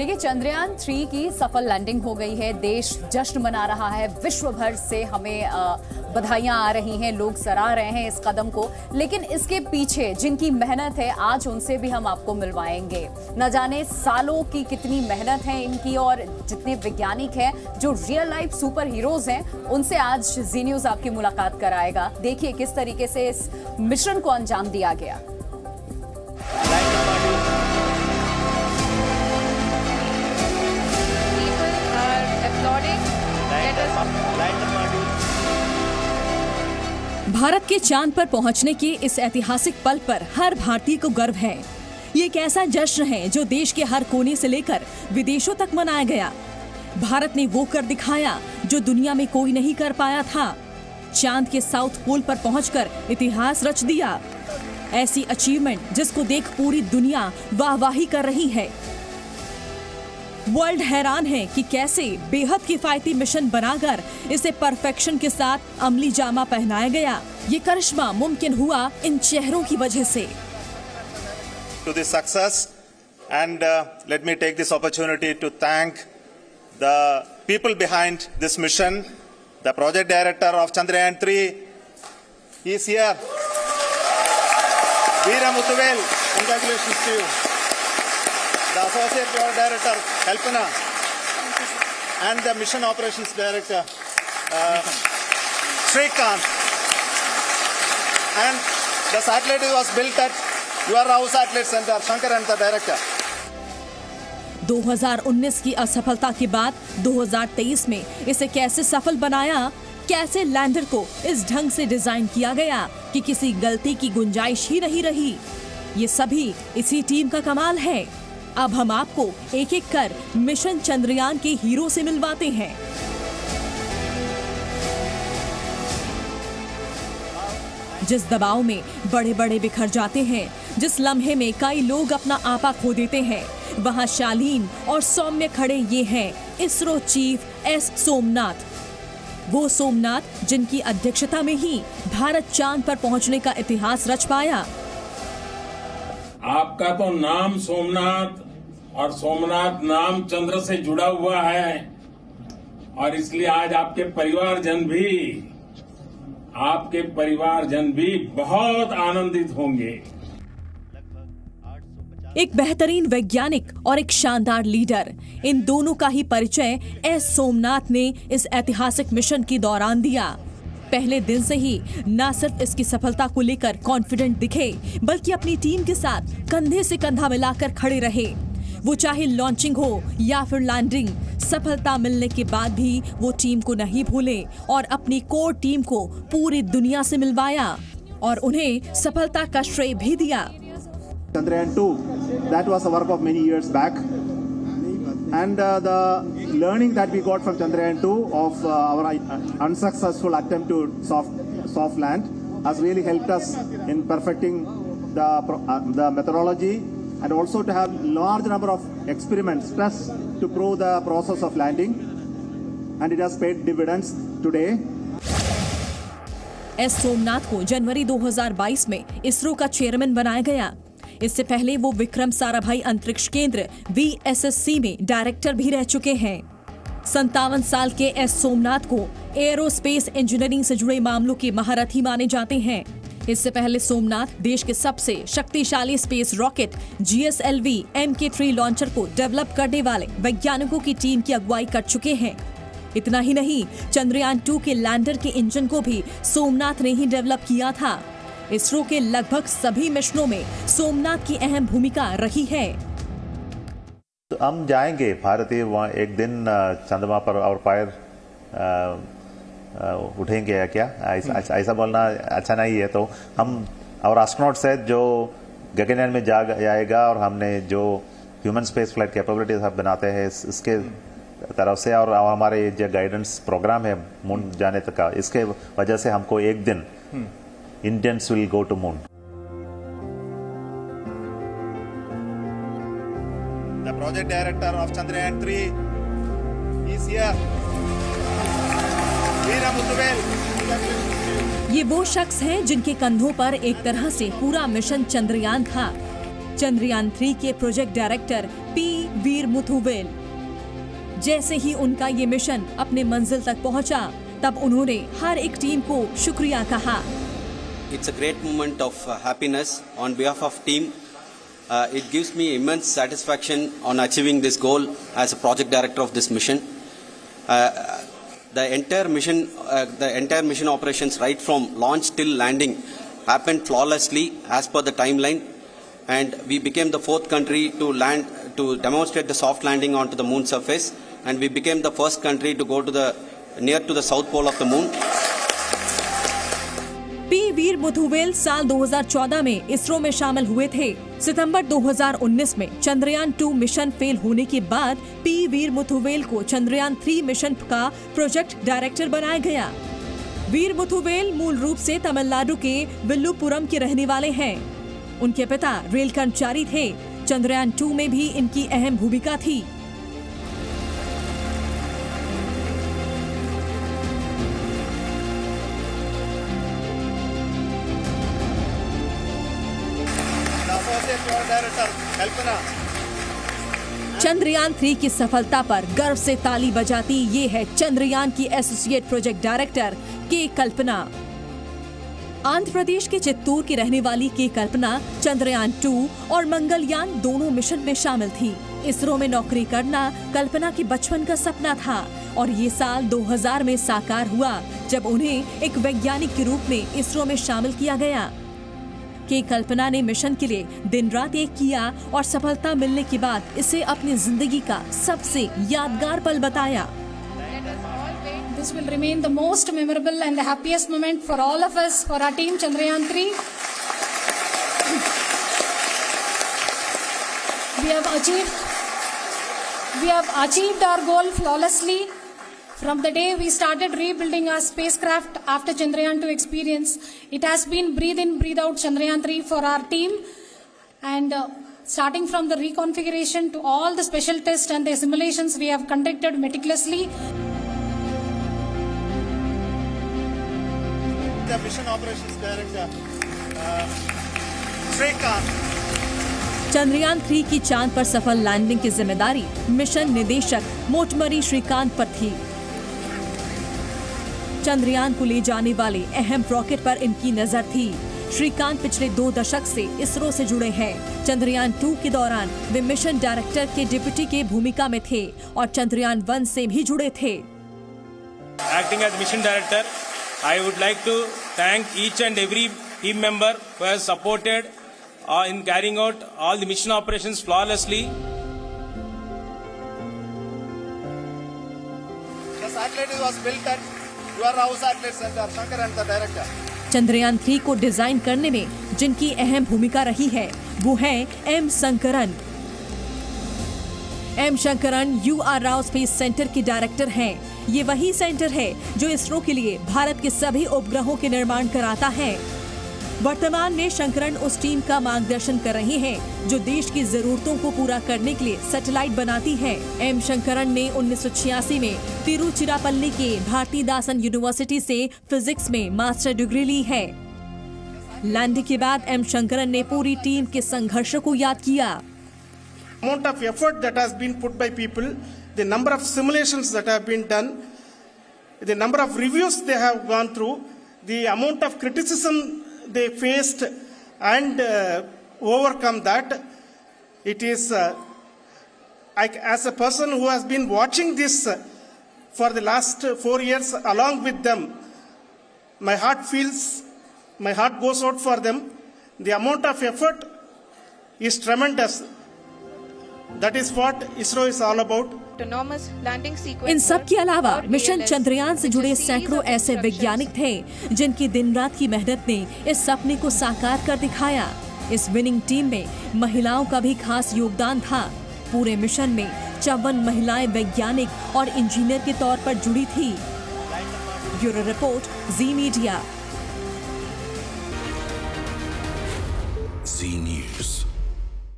देखिए, चंद्रयान 3 की सफल लैंडिंग हो गई है। देश जश्न मना रहा है, विश्व भर से हमें बधाइयां आ रही हैं, लोग सराह रहे हैं इस कदम को। लेकिन इसके पीछे जिनकी मेहनत है, आज उनसे भी हम आपको मिलवाएंगे। न जाने सालों की कितनी मेहनत है इनकी, और जितने वैज्ञानिक हैं जो रियल लाइफ सुपर हीरोज हैं, उनसे आज जी न्यूज आपकी मुलाकात कराएगा। देखिए किस तरीके से इस मिशन को अंजाम दिया गया। भारत के चांद पर पहुंचने के इस ऐतिहासिक पल पर हर भारतीय को गर्व है। ये एक ऐसा जश्न है जो देश के हर कोने से लेकर विदेशों तक मनाया गया। भारत ने वो कर दिखाया जो दुनिया में कोई नहीं कर पाया था। चांद के साउथ पोल पर पहुंचकर इतिहास रच दिया। ऐसी अचीवमेंट जिसको देख पूरी दुनिया वाहवाही कर रही है। वर्ल्ड हैरान है कि कैसे बेहद किफायती मिशन बनाकर इसे परफेक्शन के साथ अमली जामा पहनाया गया। ये करिश्मा मुमकिन हुआ इन चेहरों की वजह से। To this success, and let me take this opportunity to thank the people behind this mission. The project director of Chandrayaan 3 is here. Veera Muthuvel, congratulations to you. The Associate Project Director, Kalpana, and the Mission Operations Director, Srikanth. And the satellite was built at Your Rao Satellite Center, Shankar and the Director. 2019 की असफलता के बाद 2023 में इसे कैसे सफल बनाया, कैसे लैंडर को इस ढंग से डिजाइन किया गया कि किसी गलती की गुंजाइश ही नहीं रही, ये सभी इसी टीम का कमाल है। अब हम आपको एक एक कर मिशन चंद्रयान के हीरो से मिलवाते हैं। जिस दबाव में बड़े बड़े बिखर जाते हैं, जिस लम्हे में कई लोग अपना आपा खो देते हैं, वहां शालीन और सौम्य खड़े ये हैं इसरो चीफ एस सोमनाथ। वो सोमनाथ जिनकी अध्यक्षता में ही भारत चांद पर पहुंचने का इतिहास रच पाया। आपका तो नाम सोमनाथ और सोमनाथ नाम चंद्र से जुड़ा हुआ है, और इसलिए आज आपके परिवारजन भी बहुत आनंदित होंगे। एक बेहतरीन वैज्ञानिक और एक शानदार लीडर, इन दोनों का ही परिचय एस सोमनाथ ने इस ऐतिहासिक मिशन के दौरान दिया। पहले दिन से ही न सिर्फ इसकी सफलता को लेकर कॉन्फिडेंट दिखे, बल्कि अपनी टीम के साथ कंधे से कंधा मिलाकर खड़े रहे। वो चाहे लॉन्चिंग हो या फिर लैंडिंग, सफलता मिलने के बाद भी वो टीम को नहीं भूले और अपनी कोर टीम को पूरी दुनिया से मिलवाया और उन्हें सफलता का श्रेय भी दिया। Chandrayaan 2, that was a work of many years back, and the learning that we got from Chandrayaan 2 of our unsuccessful attempt to soft land has really helped us in perfecting the methodology, and also to have large number of experiments tests to prove the process of landing, and it has paid dividends today. S Somnath को जनवरी 2022 में इसरो का chairman बनाया गया। इससे पहले वो विक्रम साराभाई अंतरिक्ष केंद्र VSSC में डायरेक्टर भी रह चुके हैं। 57 साल के एस सोमनाथ को एरोस्पेस इंजीनियरिंग से जुड़े मामलों के महारथी माने जाते हैं। इससे पहले सोमनाथ देश के सबसे शक्तिशाली space rocket GSLV Mk3 launcher को डेवलप करने वाले वैज्ञानिकों की टीम की अगुवाई कर चुके हैं। इतना ही नहीं, चंद्रयान 2 के लैंडर के इंजन को भी सोमनाथ ने ही डेवलप किया था। इसरो के लगभग सभी मिशनों में सोमनाथ की अहम भूमिका रही है। तो हम जाएंगे भारतीय वहाँ एक दिन चंद्रमा पर और पैर उठेंगे या क्या, ऐसा बोलना अच्छा नहीं है। तो हम और एस्ट्रोनॉट्स है जो गगनयान में जाएगा, और हमने जो ह्यूमन स्पेस फ्लाइट कैपेबिलिटीज हम बनाते हैं इसके तरफ से, और हमारे जो गाइडेंस प्रोग्राम है मून जाने तक का, इसके वजह से हमको एक दिन Indians will go to moon. The project director of Chandrayaan 3 is here. Veera Muthuvel. ये वो शख्स हैं जिनके कंधों पर एक तरह से पूरा मिशन चंद्रयान था। चंद्रयान 3 के प्रोजेक्ट डायरेक्टर पी वीर मुथुवेल। जैसे ही उनका ये मिशन अपने मंजिल तक पहुंचा, तब उन्होंने हर एक टीम को शुक्रिया कहा। It's a great moment of happiness on behalf of team. It gives me immense satisfaction on achieving this goal as a project director of this mission. The entire mission operations right from launch till landing happened flawlessly as per the timeline, and we became the 4th country to land, to demonstrate the soft landing onto the moon surface, and we became the first country to go to the near to the south pole of the moon. P Veeramuthuvel साल 2014 में इसरो में शामिल हुए थे। सितंबर 2019 में Chandrayaan 2 mission fail होने के बाद पी वीर मुथुवेल को चंद्रयान 3 मिशन का प्रोजेक्ट डायरेक्टर बनाया गया। वीर मुथुवेल मूल रूप से तमिलनाडु के विल्लुपुरम के रहने वाले हैं। उनके पिता रेल कर्मचारी थे। चंद्रयान 2 में भी इनकी अहम भूमिका थी। चंद्रयान 3 की सफलता पर गर्व से ताली बजाती ये है चंद्रयान की एसोसिएट प्रोजेक्ट डायरेक्टर के कल्पना। आंध्र प्रदेश के चित्तूर की रहने वाली के कल्पना चंद्रयान 2 और मंगलयान दोनों मिशन में शामिल थी। इसरो में नौकरी करना कल्पना की बचपन का सपना था और ये साल 2000 में साकार हुआ, जब उन्हें एक वैज्ञानिक के रूप में इसरो में शामिल किया गया। के कल्पना ने मिशन के लिए दिन रात एक किया और सफलता मिलने के बाद इसे अपनी जिंदगी का सबसे यादगार पल बताया। This will remain the most memorable and the happiest moment for all of us, for our team Chandrayaan 3. We have achieved our goal flawlessly. From the day we started rebuilding our spacecraft after Chandrayaan 2 experience, it has been breathe in, breathe out Chandrayaan 3 for our team. And starting from the reconfiguration to all the special tests and the simulations we have conducted meticulously. The Mission Operations Director, Srikanth. Chandrayaan 3 की चांद पर सफल landing की जिम्मेदारी mission निदेशक मोटमरी श्रीकांत पर थी। चंद्रयान को ले जाने वाले अहम रॉकेट पर इनकी नजर थी। श्रीकांत पिछले 2 दशक से इसरो से जुड़े हैं। चंद्रयान 2 के दौरान वे मिशन डायरेक्टर के डिप्टी के भूमिका में थे और चंद्रयान 1 से भी जुड़े थे। Acting as mission director, I would like to thank each and every team member who has supported in carrying out all the mission operations flawlessly. The satellite was built at your house satellite center, Shankaran, the director. Chandrayaan 3 को design करने में जिनकी अहम भूमिका रही है वो है M Shankaran. M Shankaran UR Rao space centre के डायरेक्टर हैं। ये वही सेंटर है जो इसरो के लिए भारत के सभी उपग्रहों के निर्माण कराता है। वर्तमान में शंकरन उस टीम का मार्गदर्शन कर रहे हैं जो देश की जरूरतों को पूरा करने के लिए सैटेलाइट बनाती है। एम शंकरन ने 1986 में तिरुचिरापल्ली के भारतीदासन यूनिवर्सिटी से फिजिक्स में मास्टर डिग्री ली है। लैंडिंग के बाद एम शंकरन ने पूरी टीम के संघर्ष को याद किया। Amount of effort that has been put by people, the number of simulations that have been done, the number of reviews they have gone through, the amount of criticism they faced and overcome that. It is, as a person who has been watching this for the last 4 years along with them, my heart goes out for them. The amount of effort is tremendous. That is what ISRO is all about. इन सब के अलावा mission Chandrayaan से जुड़े सैकड़ों ऐसे वैज्ञानिक थे जिनकी दिन रात की मेहनत ने इस सपने को साकार कर दिखाया। इस विनिंग टीम में महिलाओं का भी खास योगदान था। पूरे मिशन में 54 महिलाएं वैज्ञानिक और इंजीनियर के तौर पर जुड़ी थी। ब्यूरो रिपोर्ट, जी मीडिया।